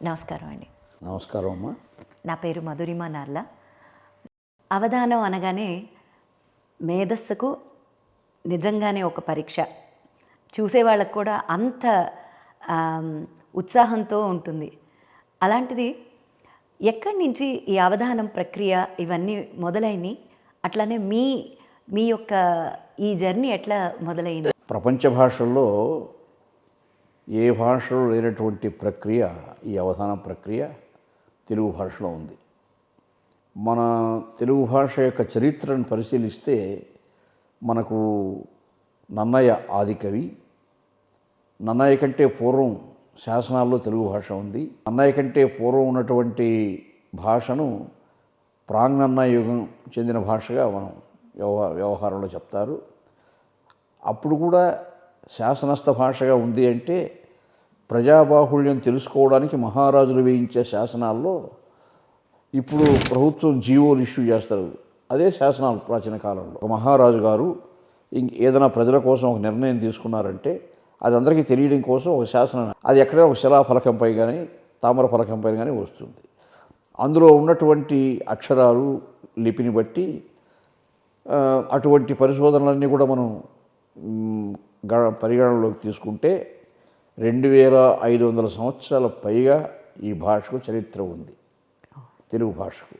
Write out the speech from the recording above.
నమస్కారం అండి. నమస్కారం అమ్మా. నా పేరు మధురిమ నార్ల. అవధానం అనగానే మేధస్సుకు నిజంగానే ఒక పరీక్ష. చూసేవాళ్ళకు కూడా అంత ఉత్సాహంతో ఉంటుంది. అలాంటిది ఎక్కడి నుంచి ఈ అవధానం ప్రక్రియ ఇవన్నీ మొదలైనవి, అట్లానే మీ యొక్క ఈ జర్నీ ఎట్లా మొదలైంది? ప్రపంచ భాషల్లో ఏ భాషలో లేనటువంటి ప్రక్రియ ఈ అవధాన ప్రక్రియ తెలుగు భాషలో ఉంది. మన తెలుగు భాష యొక్క చరిత్రను పరిశీలిస్తే మనకు నన్నయ్య ఆదికవి. నన్నయ్య కంటే పూర్వం శాసనాల్లో తెలుగు భాష ఉంది. నన్నయ్య కంటే పూర్వం ఉన్నటువంటి భాషను ప్రాంగన్నయ్య యుగం చెందిన భాషగా మనం వ్యవహారంలో చెప్తారు. అప్పుడు కూడా శాసనస్థ భాషగా ఉంది అంటే ప్రజాబాహుళ్యం తెలుసుకోవడానికి మహారాజులు వేయించే శాసనాల్లో ఇప్పుడు ప్రభుత్వం జీవోలు ఇష్యూ చేస్తారు. అదే శాసనాలు ప్రాచీన కాలంలో. ఒక మహారాజు గారు ఏదైనా ప్రజల కోసం ఒక నిర్ణయం తీసుకున్నారంటే అది అందరికీ తెలియడం కోసం ఒక శాసనం, అది ఎక్కడైనా ఒక శిలాఫలకంపై కానీ తామర ఫలకంపై కానీ వస్తుంది. అందులో ఉన్నటువంటి అక్షరాలు లిపిని బట్టి అటువంటి పరిశోధనలన్నీ కూడా మనం పరిగణనలోకి తీసుకుంటే 2500 సంవత్సరాల పైగా ఈ భాషకు చరిత్ర ఉంది, తెలుగు భాషకు.